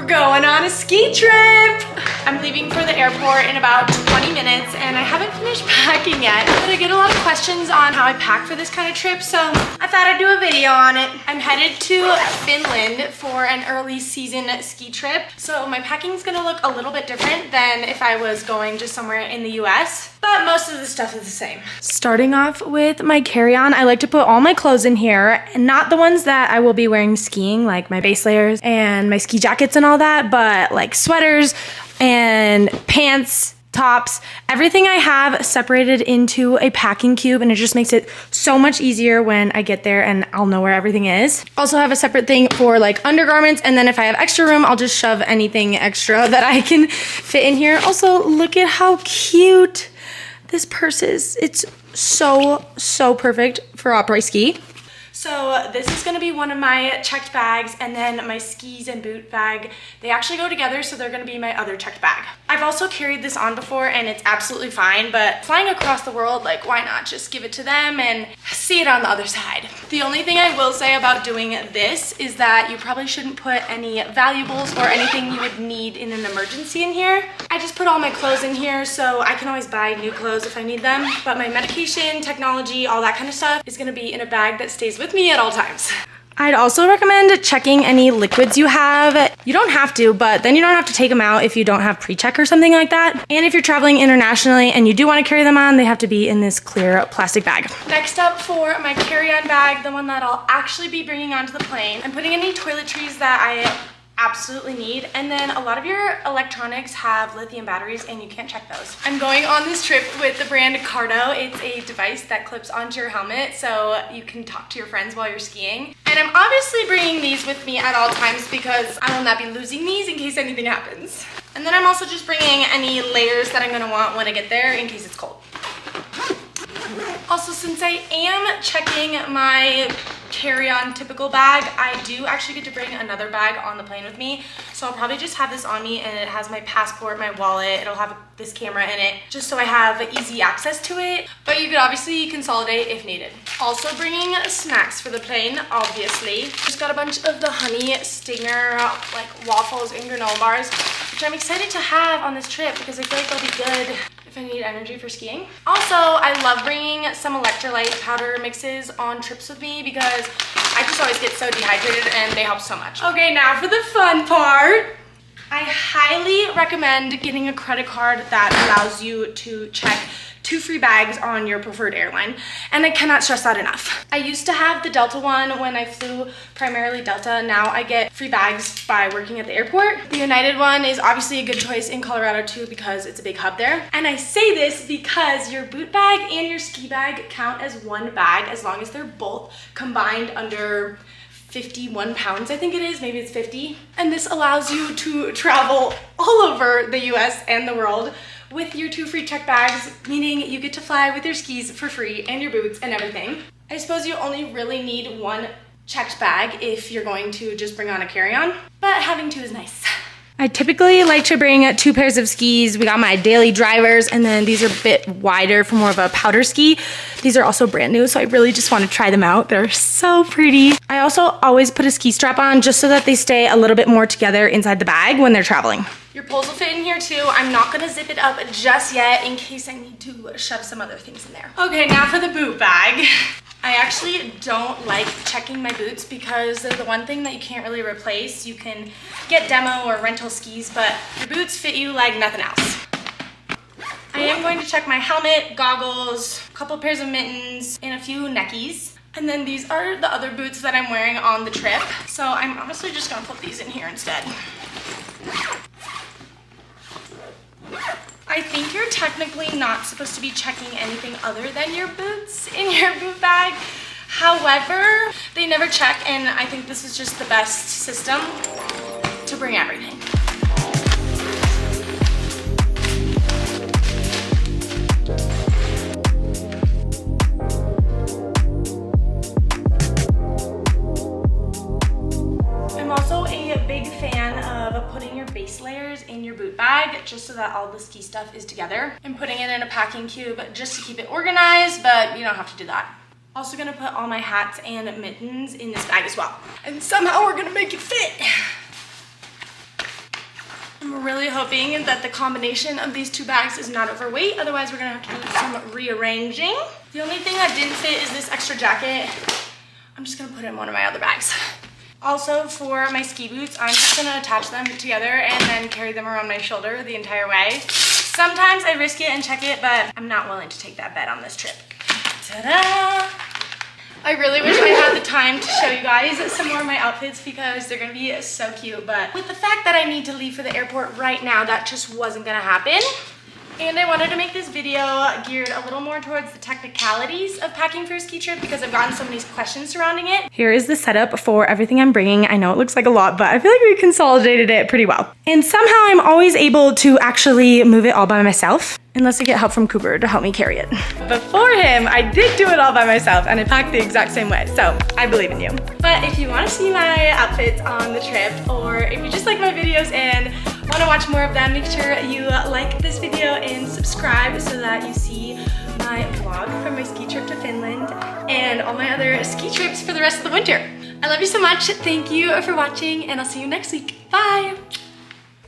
We're going on a ski trip. I'm leaving for the airport in about 20 minutes and I haven't finished packing yet, but I get a lot of questions on how I pack for this kind of trip, so I thought I'd do a video on it. I'm headed to Finland for an early season ski trip, so my packing's gonna look a little bit different than if I was going just somewhere in the US, but most of the stuff is the same. Starting off with my carry-on, I like to put all my clothes in here, and not the ones that I will be wearing skiing, like my base layers and my ski jackets and all that, but like sweaters and pants, tops, everything I have separated into a packing cube, and it just makes it so much easier when I get there and I'll know where everything is. Also have a separate thing for like undergarments, and then if I have extra room, I'll just shove anything extra that I can fit in here. Also, look at how cute this purse is. It's so perfect for après-ski. So this is gonna be one of my checked bags, and then my skis and boot bag, they actually go together, so they're gonna be my other checked bag. I've also carried this on before and it's absolutely fine, but flying across the world, like why not just give it to them and see it on the other side. The only thing I will say about doing this is that you probably shouldn't put any valuables or anything you would need in an emergency in here. I just put all my clothes in here so I can always buy new clothes if I need them, but my medication, technology, all that kind of stuff is gonna be in a bag that stays with me at all times. I'd also recommend checking any liquids you have. You don't have to, but then you don't have to take them out if you don't have pre-check or something like that. And if you're traveling internationally and you do want to carry them on, they have to be in this clear plastic bag. Next up for my carry-on bag, the one that I'll actually be bringing onto the plane, I'm putting any toiletries that I absolutely need, and then a lot of your electronics have lithium batteries and you can't check those. I'm going on this trip with the brand Carryon. It's a device that clips onto your helmet so you can talk to your friends while you're skiing, and I'm obviously bringing these with me at all times because I will not be losing these in case anything happens. And then I'm also just bringing any layers that I'm gonna want when I get there in case it's cold. Also, since I am checking my carry-on typical bag, I do actually get to bring another bag on the plane with me, so I'll probably just have this on me, and it has my passport, my wallet, it'll have this camera in it just so I have easy access to it, but you could obviously consolidate if needed. Also bringing snacks for the plane, obviously. Just got a bunch of the honey stinger like waffles and granola bars, which I'm excited to have on this trip because I feel like they'll be good if I need energy for skiing. Also, I love bringing some electrolyte powder mixes on trips with me because I just always get so dehydrated and they help so much. Okay, now for the fun part. I highly recommend getting a credit card that allows you to check 2 free bags on your preferred airline, and I cannot stress that enough. I used to have the Delta one when I flew primarily Delta. Now I get free bags by working at the airport. The United one is obviously a good choice in Colorado too because it's a big hub there. And I say this because your boot bag and your ski bag count as one bag as long as they're both combined under 51 pounds, I think it is, maybe it's 50. And this allows you to travel all over the US and the world with your 2 free check bags, meaning you get to fly with your skis for free and your boots and everything. I suppose you only really need 1 checked bag if you're going to just bring on a carry-on, but having 2 is nice. I typically like to bring 2 pairs of skis. We got my daily drivers, and then these are a bit wider for more of a powder ski. These are also brand new, so I really just want to try them out. They're so pretty. I also always put a ski strap on just so that they stay a little bit more together inside the bag when they're traveling. Your poles will fit in here too. I'm not gonna zip it up just yet in case I need to shove some other things in there. Okay, now for the boot bag. I actually don't like checking my boots because they're the one thing that you can't really replace. You can get demo or rental skis, but your boots fit you like nothing else. I am going to check my helmet, goggles, a couple pairs of mittens, and a few neckies. And then these are the other boots that I'm wearing on the trip. So I'm honestly just gonna put these in here instead. I think you're technically not supposed to be checking anything other than your boots in your boot bag. However, they never check, and I think this is just the best system to bring everything. I'm also a big fan of putting your base layers in your boot bag just so that all the ski stuff is together, and putting it in a packing cube just to keep it organized, but you don't have to do that. Also gonna put all my hats and mittens in this bag as well. And somehow we're gonna make it fit. I'm really hoping that the combination of these two bags is not overweight. Otherwise, we're gonna have to do some rearranging. The only thing that didn't fit is this extra jacket. I'm just gonna put it in one of my other bags. Also, for my ski boots, I'm just gonna attach them together and then carry them around my shoulder the entire way. Sometimes I risk it and check it, but I'm not willing to take that bet on this trip. Ta-da! I really wish I had the time to show you guys some more of my outfits because they're gonna be so cute, but with the fact that I need to leave for the airport right now, that just wasn't gonna happen. And I wanted to make this video geared a little more towards the technicalities of packing for a ski trip because I've gotten so many questions surrounding it. Here is the setup for everything I'm bringing. I know it looks like a lot, but I feel like we consolidated it pretty well. And somehow I'm always able to actually move it all by myself, unless I get help from Cooper to help me carry it. Before him, I did do it all by myself and I packed the exact same way, so I believe in you. But if you want to see my outfits on the trip, or if you just like my videos and want to watch more of them, make sure you like this video and subscribe so that you see my vlog from my ski trip to Finland and all my other ski trips for the rest of the winter. I love you so much. Thank you for watching and I'll see you next week. Bye.